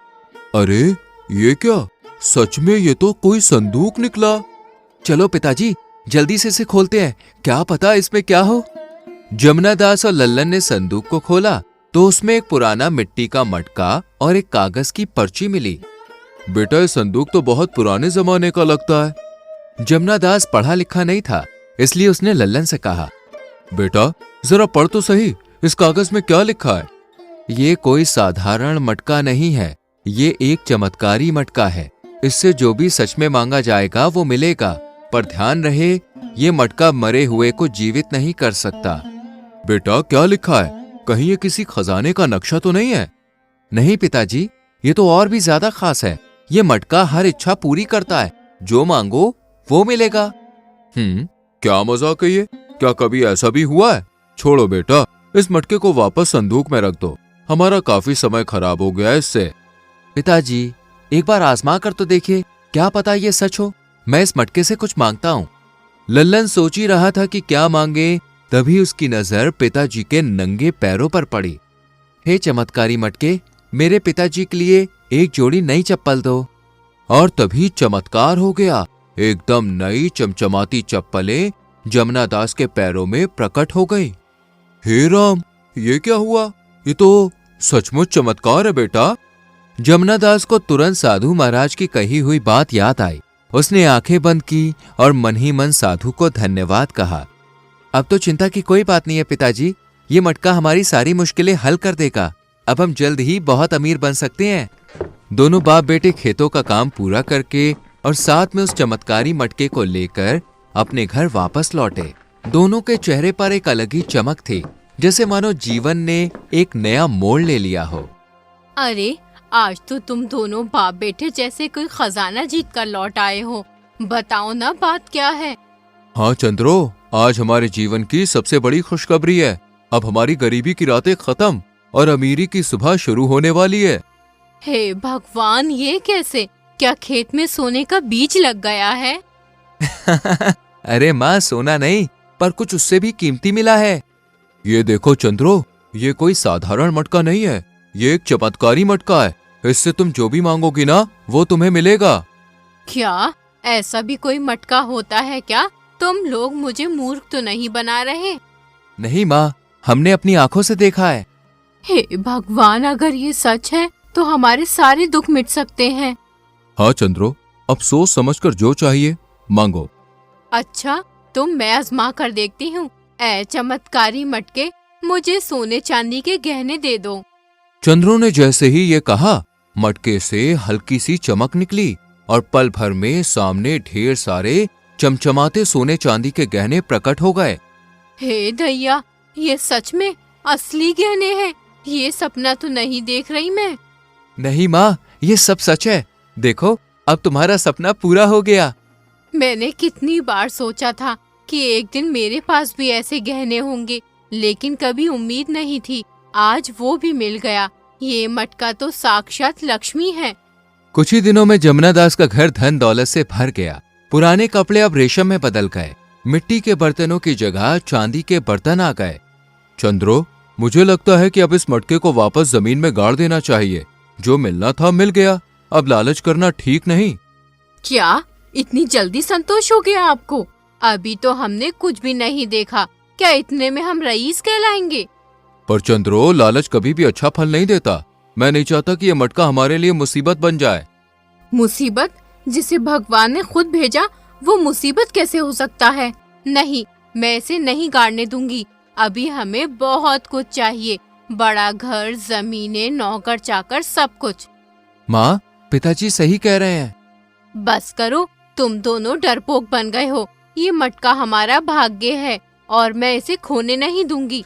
अरे ये क्या? सच में ये तो कोई संदूक निकला। चलो पिताजी, जल्दी से इसे खोलते हैं, क्या पता इसमें क्या हो। जमुना दास और लल्लन ने संदूक को खोला तो उसमें एक पुराना मिट्टी का मटका और एक कागज की पर्ची मिली। बेटा, ये संदूक तो बहुत पुराने जमाने का लगता है। जमुना दास पढ़ा लिखा नहीं था, इसलिए उसने लल्लन से कहा, बेटा जरा पढ़ तो सही, इस कागज में क्या लिखा है? ये कोई साधारण मटका नहीं है, ये एक चमत्कारी मटका है। इससे जो भी सच में मांगा जाएगा वो मिलेगा, पर ध्यान रहे ये मटका मरे हुए को जीवित नहीं कर सकता। बेटा क्या लिखा है? कहीं ये किसी खजाने का नक्शा तो नहीं है? नहीं पिताजी, ये तो और भी ज्यादा खास है। ये मटका हर इच्छा पूरी करता है, जो मांगो वो मिलेगा। क्या मजाक है ये? क्या कभी ऐसा भी हुआ है? छोड़ो बेटा, इस मटके को वापस संदूक में रख दो, हमारा काफी समय खराब हो गया है इससे। पिताजी एक बार आजमा कर तो देखिए, क्या पता ये सच हो। मैं इस मटके से कुछ मांगता हूँ। लल्लन सोच ही रहा था कि क्या मांगे, तभी उसकी नजर पिताजी के नंगे पैरों पर पड़ी। हे चमत्कारी मटके, मेरे पिताजी के लिए एक जोड़ी नई चप्पल दो। और तभी चमत्कार हो गया, एकदम नई चमचमाती चप्पलें जमुना दास के पैरों में प्रकट हो गई। हे राम, ये क्या हुआ? ये तो सचमुच चमत्कार है बेटा। जमुना दास को तुरंत साधु महाराज की कही हुई बात याद आई। उसने आंखें बंद की और मन ही मन साधु को धन्यवाद कहा। अब तो चिंता की कोई बात नहीं है पिताजी, ये मटका हमारी सारी मुश्किलें हल कर देगा। अब हम जल्द ही बहुत अमीर बन सकते हैं। दोनों बाप बेटे खेतों का काम पूरा करके और साथ में उस चमत्कारी मटके को लेकर अपने घर वापस लौटे। दोनों के चेहरे पर एक अलग ही चमक थी, जैसे मानो जीवन ने एक नया मोड़ ले लिया हो। अरे आज तो तुम दोनों बाप बेटे जैसे कोई खजाना जीत कर लौट आए हो। बताओ ना बात क्या है? हाँ चंद्रो, आज हमारे जीवन की सबसे बड़ी खुशखबरी है। अब हमारी गरीबी की रातें खत्म और अमीरी की सुबह शुरू होने वाली है। हे भगवान, ये कैसे? क्या खेत में सोने का बीज लग गया है? अरे माँ, सोना नहीं, पर कुछ उससे भी कीमती मिला है। ये देखो चंद्रो, ये कोई साधारण मटका नहीं है, ये एक चमत्कारी मटका है। इससे तुम जो भी मांगोगी ना वो तुम्हें मिलेगा। क्या ऐसा भी कोई मटका होता है क्या? तुम लोग मुझे मूर्ख तो नहीं बना रहे? नहीं माँ, हमने अपनी आंखों से देखा है। हे भगवान, अगर ये सच है तो हमारे सारे दुख मिट सकते हैं। हाँ चंद्रो, अब सोच समझकर जो चाहिए मांगो। अच्छा, तो मैं आजमा कर देखती हूँ। ऐ चमत्कारी मटके, मुझे सोने चांदी के गहने दे दो। चंद्रो ने जैसे ही ये कहा, मटके से हल्की सी चमक निकली और पल भर में सामने ढेर सारे चमचमाते सोने चांदी के गहने प्रकट हो गए। हे दैया, ये सच में असली गहने हैं। ये सपना तो नहीं देख रही मैं। नहीं माँ, ये सब सच है। देखो, अब तुम्हारा सपना पूरा हो गया। मैंने कितनी बार सोचा था कि एक दिन मेरे पास भी ऐसे गहने होंगे, लेकिन कभी उम्मीद नहीं थी। आज वो भी मिल गया। ये मटका तो साक्षात लक्ष्मी है। कुछ ही दिनों में जमुना दास का घर धन दौलत से भर गया। पुराने कपड़े अब रेशम में बदल गए। मिट्टी के बर्तनों की जगह चांदी के बर्तन आ गए। चंद्रो, मुझे लगता है कि अब इस मटके को वापस जमीन में गाड़ देना चाहिए। जो मिलना था मिल गया, अब लालच करना ठीक नहीं। क्या इतनी जल्दी संतोष हो गया आपको? अभी तो हमने कुछ भी नहीं देखा। क्या इतने में हम रईस कहलाएंगे? पर चंद्रो, लालच कभी भी अच्छा फल नहीं देता। मैं नहीं चाहता कि यह मटका हमारे लिए मुसीबत बन जाए। मुसीबत? जिसे भगवान ने खुद भेजा, वो मुसीबत कैसे हो सकता है? नहीं, मैं इसे नहीं गाड़ने दूंगी। अभी हमें बहुत कुछ चाहिए, बड़ा घर, जमीनें, नौकर चाकर, सब कुछ। माँ, पिताजी सही कह रहे हैं। बस करो, तुम दोनों डरपोक बन गए हो। ये मटका हमारा भाग्य है और मैं इसे खोने नहीं दूंगी।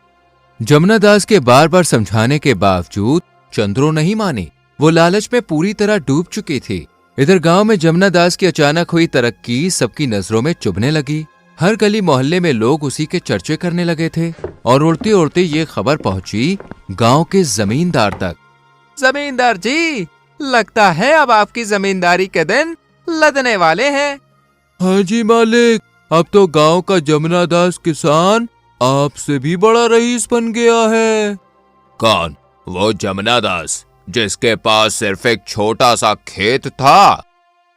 जमुना दास के बार बार समझाने के बावजूद चंद्रो नहीं मानी। वो लालच में पूरी तरह डूब चुकी थी। इधर गांव में जमुना दास की अचानक हुई तरक्की सबकी नजरों में चुभने लगी। हर गली मोहल्ले में लोग उसी के चर्चे करने लगे थे और उड़ते उड़ते ये खबर पहुंची गांव के जमींदार तक। जमींदार जी, लगता है अब आपकी जमींदारी के दिन लदने वाले हैं। हाँ जी मालिक, अब तो गांव का जमुना दास किसान आपसे भी बड़ा रईस बन गया है। कौन? वो जमुना दास जिसके पास सिर्फ एक छोटा सा खेत था?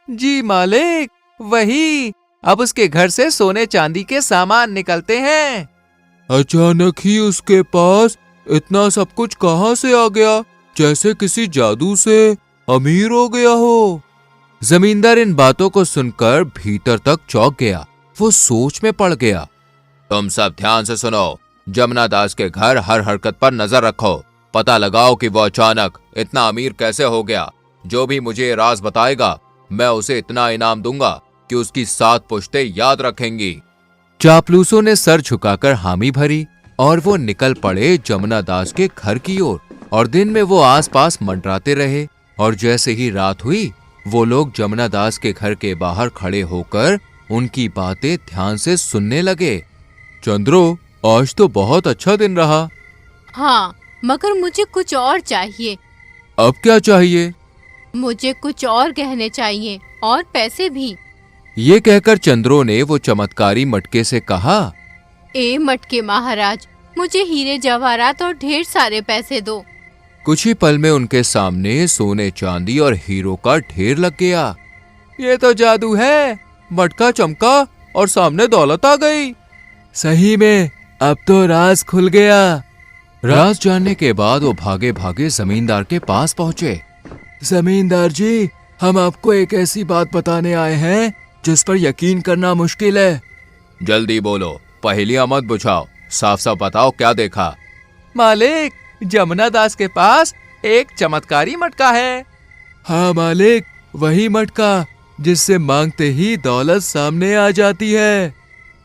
जी मालिक, वही। अब उसके घर से सोने चांदी के सामान निकलते हैं। अचानक ही उसके पास इतना सब कुछ कहाँ से आ गया? जैसे किसी जादू से अमीर हो गया हो। जमींदार इन बातों को सुनकर भीतर तक चौंक गया। वो सोच में पड़ गया। तुम सब ध्यान से सुनो। जमुना दास के घर हर हरकत पर नजर रखो। पता लगाओ कि वो अचानक इतना अमीर कैसे हो गया। जो भी मुझे ये राज बताएगा, मैं उसे इतना इनाम दूंगा कि उसकी 7 पुश्तें याद रखेंगी। चापलूसों ने सर झुकाकर हामी भरी और वो निकल पड़े जमुना दास के घर की ओर। और दिन में वो आसपास मंडराते रहे। और जैसे ही रात हुई, वो लोग जमुना दास के घर के बाहर खड़े होकर उनकी बातें ध्यान से सुनने लगे। चंद्रो, आज तो बहुत अच्छा दिन रहा। हाँ, मगर मुझे कुछ और चाहिए। अब क्या चाहिए? मुझे कुछ और गहने चाहिए और पैसे भी। ये कहकर चंद्रो ने वो चमत्कारी मटके से कहा, ए मटके महाराज, मुझे हीरे जवाहरात और ढेर सारे पैसे दो। कुछ ही पल में उनके सामने सोने चांदी और हीरो का ढेर लग गया। ये तो जादू है। मटका चमका और सामने दौलत आ गई। सही में अब तो राज खुल गया। राज जानने के बाद वो भागे भागे जमींदार के पास पहुंचे। जमींदार जी, हम आपको एक ऐसी बात बताने आए हैं जिस पर यकीन करना मुश्किल है। जल्दी बोलो, पहेलियां मत बुझाओ, साफ साफ बताओ क्या देखा। मालिक, जमुना दास के पास एक चमत्कारी मटका है। हाँ मालिक, वही मटका जिससे मांगते ही दौलत सामने आ जाती है।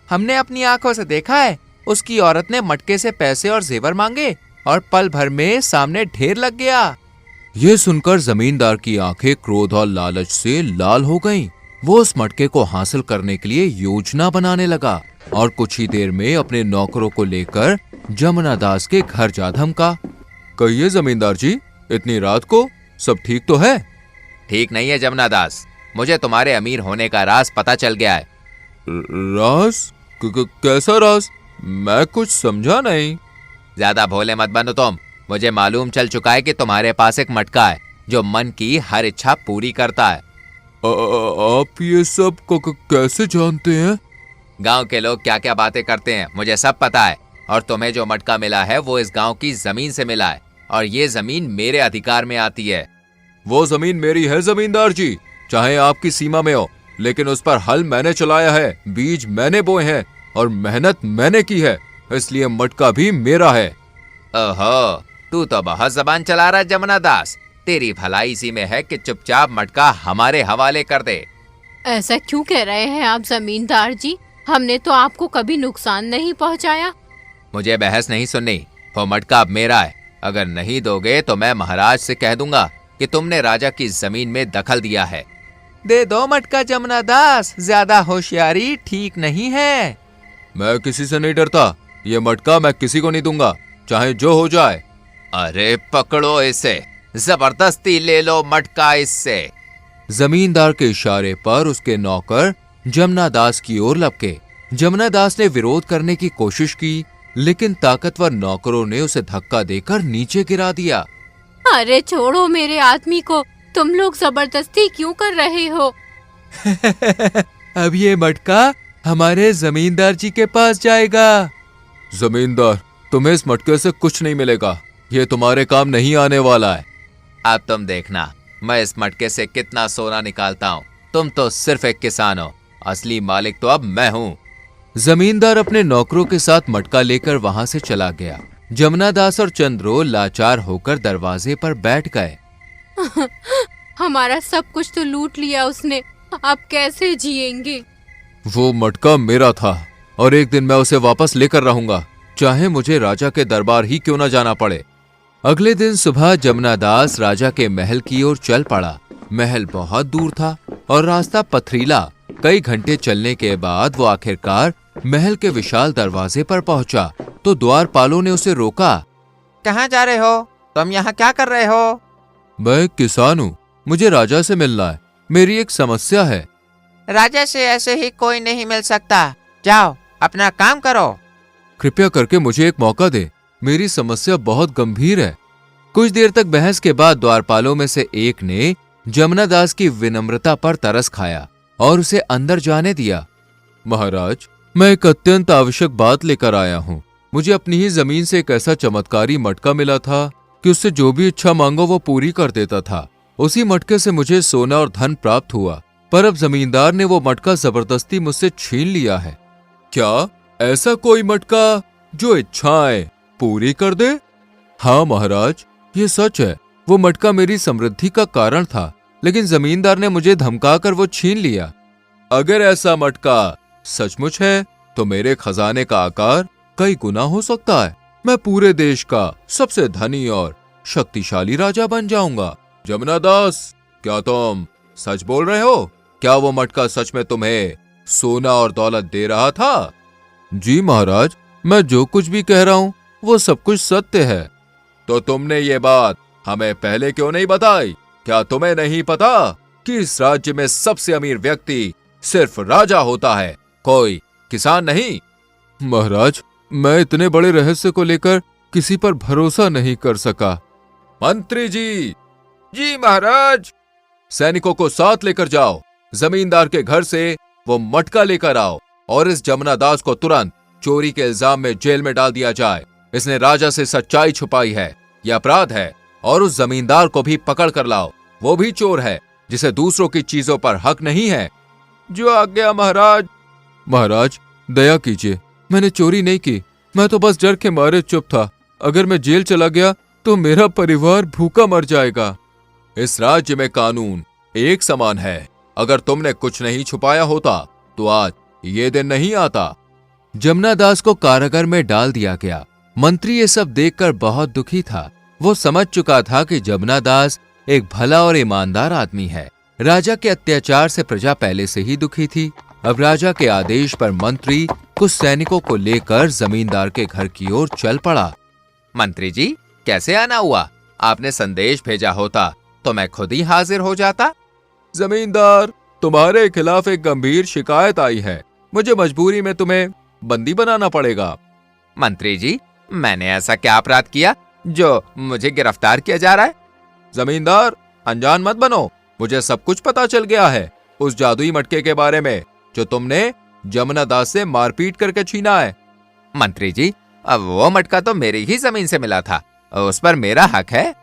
हमने अपनी आंखों से देखा है। उसकी औरत ने मटके से पैसे और जेवर मांगे और पल भर में सामने ढेर लग गया। ये सुनकर जमींदार की आंखें क्रोध और लालच से लाल हो गईं। वो उस मटके को हासिल करने के लिए योजना बनाने लगा और कुछ ही देर में अपने नौकरों को लेकर जमुना दास के घर जा धमका। कहिए जमींदार जी, इतनी रात को सब ठीक तो है? ठीक नहीं है जमुना दास, मुझे तुम्हारे अमीर होने का राज पता चल गया है। राज? कैसा राज? मैं कुछ समझा नहीं। ज्यादा भोले मत बनो तुम। मुझे मालूम चल चुका है कि तुम्हारे पास एक मटका है जो मन की हर इच्छा पूरी करता है। आप ये सब कैसे जानते हैं? गांव के लोग क्या क्या बातें करते हैं मुझे सब पता है। और तुम्हें जो मटका मिला है वो इस गांव की जमीन से मिला है और ये जमीन मेरे अधिकार में आती है। वो जमीन मेरी है जमींदार जी, चाहे आपकी सीमा में हो, लेकिन उस पर हल मैंने चलाया है, बीज मैंने बोए हैं और मेहनत मैंने की है, इसलिए मटका भी मेरा है। ओहो, तू तो बहुत जबान चला रहा है जमुना दास। तेरी भलाई इसी में है कि चुपचाप मटका हमारे हवाले कर दे। ऐसा क्यों कह रहे हैं आप जमींदार जी? हमने तो आपको कभी नुकसान नहीं पहुंचाया। मुझे बहस नहीं सुननी। वो मटका अब मेरा है। अगर नहीं दोगे तो मैं महाराज से कह दूंगा कि तुमने राजा की जमीन में दखल दिया है। दे दो मटका जमुना दास, ज्यादा होशियारी ठीक नहीं है। मैं किसी से नहीं डरता। ये मटका मैं किसी को नहीं दूंगा, चाहे जो हो जाए। अरे पकड़ो इसे, जबरदस्ती ले लो मटका इससे। जमींदार के इशारे पर उसके नौकर जमुना दास की ओर लपके। जमुना दास ने विरोध करने की कोशिश की, लेकिन ताकतवर नौकरों ने उसे धक्का देकर नीचे गिरा दिया। अरे छोड़ो मेरे आदमी को, तुम लोग जबरदस्ती क्यों कर रहे हो? अब ये मटका हमारे जमींदार जी के पास जाएगा। जमींदार, तुम्हें इस मटके से कुछ नहीं मिलेगा। ये तुम्हारे काम नहीं आने वाला है। अब तुम देखना, मैं इस मटके से कितना सोना निकालता हूँ। तुम तो सिर्फ एक किसान हो, असली मालिक तो अब मैं हूँ। जमींदार अपने नौकरों के साथ मटका लेकर वहां से चला गया। जमुना दास और चंद्रो लाचार होकर दरवाजे पर बैठ गए। हमारा सब कुछ तो लूट लिया उसने, अब कैसे जिएंगे? वो मटका मेरा था और एक दिन मैं उसे वापस लेकर रहूंगा, चाहे मुझे राजा के दरबार ही क्यों न जाना पड़े। अगले दिन सुबह जमुना दास राजा के महल की ओर चल पड़ा। महल बहुत दूर था और रास्ता पथरीला। कई घंटे चलने के बाद वो आखिरकार महल के विशाल दरवाजे पर पहुंचा तो द्वारपालों ने उसे रोका। कहाँ जा रहे हो? तुम यहाँ क्या कर रहे हो? मैं किसान हूँ, मुझे राजा से मिलना है। मेरी एक समस्या है। राजा से ऐसे ही कोई नहीं मिल सकता। जाओ अपना काम करो। कृपया करके मुझे एक मौका दे, मेरी समस्या बहुत गंभीर है। कुछ देर तक बहस के बाद द्वारपालों में से एक ने जमुना दास की विनम्रता पर तरस खाया और उसे अंदर जाने दिया। महाराज, मैं एक अत्यंत आवश्यक बात लेकर आया हूँ। मुझे अपनी ही जमीन से एक ऐसा चमत्कारी मटका मिला था कि उससे जो भी इच्छा मांगो वो पूरी कर देता था। उसी मटके से मुझे सोना और धन प्राप्त हुआ, पर अब जमींदार ने वो मटका जबरदस्ती मुझसे छीन लिया है। क्या ऐसा कोई मटका जो इच्छाएं पूरी कर दे? हाँ महाराज, ये सच है। वो मटका मेरी समृद्धि का कारण था, लेकिन जमींदार ने मुझे धमकाकर वो छीन लिया। अगर ऐसा मटका सचमुच है तो मेरे खजाने का आकार कई गुना हो सकता है। मैं पूरे देश का सबसे धनी और शक्तिशाली राजा बन जाऊंगा। जमुना दास, क्या तुम सच बोल रहे हो? क्या वो मटका सच में तुम्हें सोना और दौलत दे रहा था? जी महाराज, मैं जो कुछ भी कह रहा हूँ वो सब कुछ सत्य है। तो तुमने ये बात हमें पहले क्यों नहीं बताई? क्या तुम्हें नहीं पता कि इस राज्य में सबसे अमीर व्यक्ति सिर्फ राजा होता है, कोई किसान नहीं? महाराज, मैं इतने बड़े रहस्य को लेकर किसी पर भरोसा नहीं कर सका। मंत्री जी। जी महाराज। सैनिकों को साथ लेकर जाओ, जमींदार के घर से वो मटका लेकर आओ और इस जमुना दास को तुरंत चोरी के इल्जाम में जेल में डाल दिया जाए। इसने राजा से सच्चाई छुपाई है, यह अपराध है। और उस जमींदार को भी पकड़ कर लाओ, वो भी चोर है जिसे दूसरों की चीजों पर हक नहीं है। जो आज्ञा महाराज। महाराज, दया कीजिए, मैंने चोरी नहीं की। मैं तो बस डर के मारे चुप था। अगर मैं जेल चला गया तो मेरा परिवार भूखा मर जाएगा। इस राज्य में कानून एक समान है। अगर तुमने कुछ नहीं छुपाया होता तो आज ये दिन नहीं आता। जमुना दास को कारागार में डाल दिया गया। मंत्री ये सब देखकर बहुत दुखी था। वो समझ चुका था कि जमुना दास एक भला और ईमानदार आदमी है। राजा के अत्याचार से प्रजा पहले से ही दुखी थी। अब राजा के आदेश पर मंत्री कुछ सैनिकों को लेकर जमींदार के घर की ओर चल पड़ा। मंत्री जी, कैसे आना हुआ? आपने संदेश भेजा होता तो मैं खुद ही हाजिर हो जाता। जमींदार, तुम्हारे खिलाफ एक गंभीर शिकायत आई है। मुझे मजबूरी में तुम्हें बंदी बनाना पड़ेगा। मंत्री जी, मैंने ऐसा क्या अपराध किया जो मुझे गिरफ्तार किया जा रहा है? जमींदार, अनजान मत बनो। मुझे सब कुछ पता चल गया है उस जादुई मटके के बारे में जो तुमने जमुना दास से मारपीट करके छीना है। मंत्री जी, अब वो मटका तो मेरी ही जमीन से मिला था, उस पर मेरा हक है।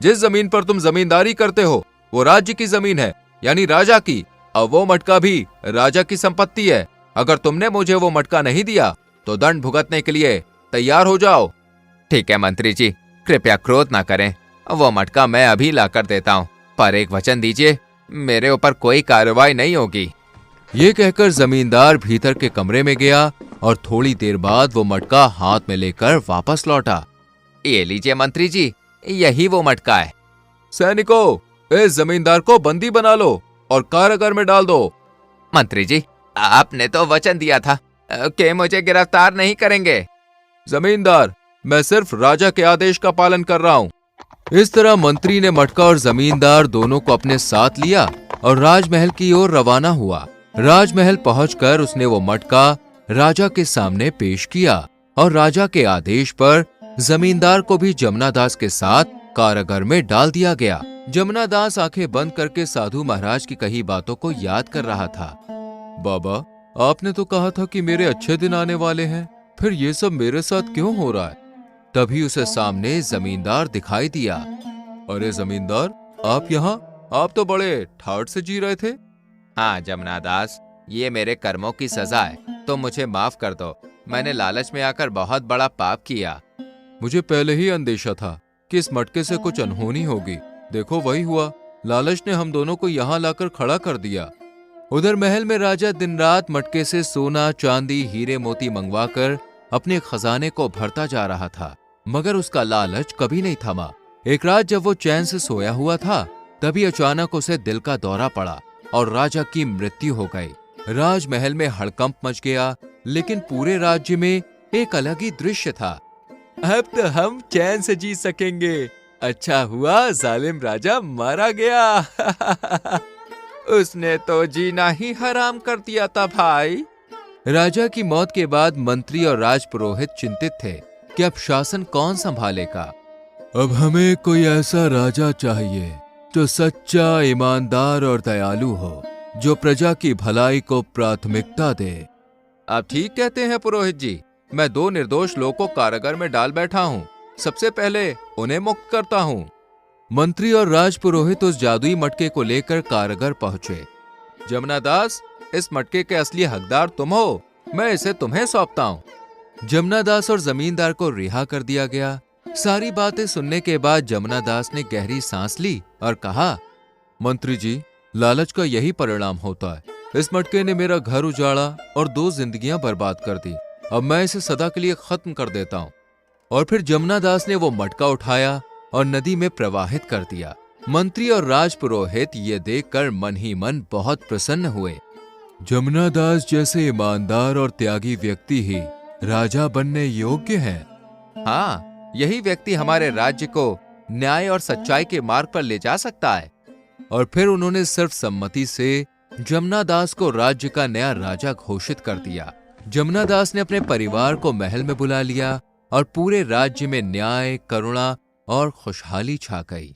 जिस जमीन पर तुम जमींदारी करते हो वो राज्य की जमीन है, यानी राजा की। अब वो मटका भी राजा की संपत्ति है। अगर तुमने मुझे वो मटका नहीं दिया तो दंड भुगतने के लिए तैयार हो जाओ। ठीक है मंत्री जी, कृपया क्रोध ना करें। वो मटका मैं अभी लाकर देता हूँ, पर एक वचन दीजिए, मेरे ऊपर कोई कार्रवाई नहीं होगी। ये कहकर जमींदार भीतर के कमरे में गया और थोड़ी देर बाद वो मटका हाथ में लेकर वापस लौटा। ये लीजिए मंत्री जी, यही वो मटका है। सैनिकों, इस जमींदार को बंदी बना लो और कारागार में डाल दो। मंत्री जी, आपने तो वचन दिया था कि मुझे गिरफ्तार नहीं करेंगे। जमींदार, मैं सिर्फ राजा के आदेश का पालन कर रहा हूँ। इस तरह मंत्री ने मटका और जमींदार दोनों को अपने साथ लिया और राजमहल की ओर रवाना हुआ। राजमहल पहुंचकर उसने वो मटका राजा के सामने पेश किया और राजा के आदेश पर जमींदार को भी जमुना दास के साथ कारागार में डाल दिया गया। जमुना दास आंखें बंद करके साधु महाराज की कही बातों को याद कर रहा था। बाबा, आपने तो कहा था कि मेरे अच्छे दिन आने वाले हैं, फिर ये सब मेरे साथ क्यों हो रहा है? तभी उसे सामने जमींदार दिखाई दिया। अरे जमींदार, आप यहाँ? आप तो बड़े ठाठ से जी रहे थे। हाँ जमुना दास, ये मेरे कर्मों की सजा है, तो मुझे माफ कर दो। मैंने लालच में आकर बहुत बड़ा पाप किया। मुझे पहले ही अंदेशा था कि इस मटके से कुछ अनहोनी होगी। देखो वही हुआ, लालच ने हम दोनों को यहाँ लाकर खड़ा कर दिया। उधर महल में राजा दिन रात मटके से सोना चांदी हीरे मोती मंगवाकर अपने खजाने को भरता जा रहा था, मगर उसका लालच कभी नहीं थमा। एक रात जब वो चैन से सोया हुआ था, तभी अचानक उसे दिल का दौरा पड़ा और राजा की मृत्यु हो गई। राजमहल में हड़कंप मच गया, लेकिन पूरे राज्य में एक अलग ही दृश्य था। अब तो हम चैन से जी सकेंगे। अच्छा हुआ जालिम राजा मारा गया। उसने तो जीना ही हराम कर दिया था भाई। राजा की मौत के बाद मंत्री और राजपुरोहित चिंतित थे कि अब शासन कौन संभालेगा। अब हमें कोई ऐसा राजा चाहिए जो सच्चा, ईमानदार और दयालु हो, जो प्रजा की भलाई को प्राथमिकता दे। आप ठीक कहते हैं पुरोहित जी। मैं 2 निर्दोष लोगों को कारागार में डाल बैठा हूँ। सबसे पहले उन्हें मुक्त करता हूँ। मंत्री और राजपुरोहित उस जादुई मटके को लेकर कारागर पहुंचे। जमुना दास, इस मटके के असली हकदार तुम हो, मैं इसे तुम्हें सौंपता हूँ। जमुना दास और जमींदार को रिहा कर दिया गया। सारी बातें सुनने के बाद जमुना दास ने गहरी सांस ली और कहा, मंत्री जी, लालच का यही परिणाम होता है। इस मटके ने मेरा घर उजाड़ा और 2 जिंदगियां बर्बाद कर दी। अब मैं इसे सदा के लिए खत्म कर देता हूँ। और फिर जमुना दास ने वो मटका उठाया और नदी में प्रवाहित कर दिया। मंत्री और राजपुरोहित ये देखकर मन ही मन बहुत प्रसन्न हुए। जमुना दास जैसे ईमानदार और त्यागी व्यक्ति ही राजा बनने योग्य है। हाँ, यही व्यक्ति हमारे राज्य को न्याय और सच्चाई के मार्ग पर ले जा सकता है। और फिर उन्होंने सर्वसम्मति से जमुना दास को राज्य का नया राजा घोषित कर दिया। जमुना दास ने अपने परिवार को महल में बुला लिया और पूरे राज्य में न्याय, करुणा और खुशहाली छा गई।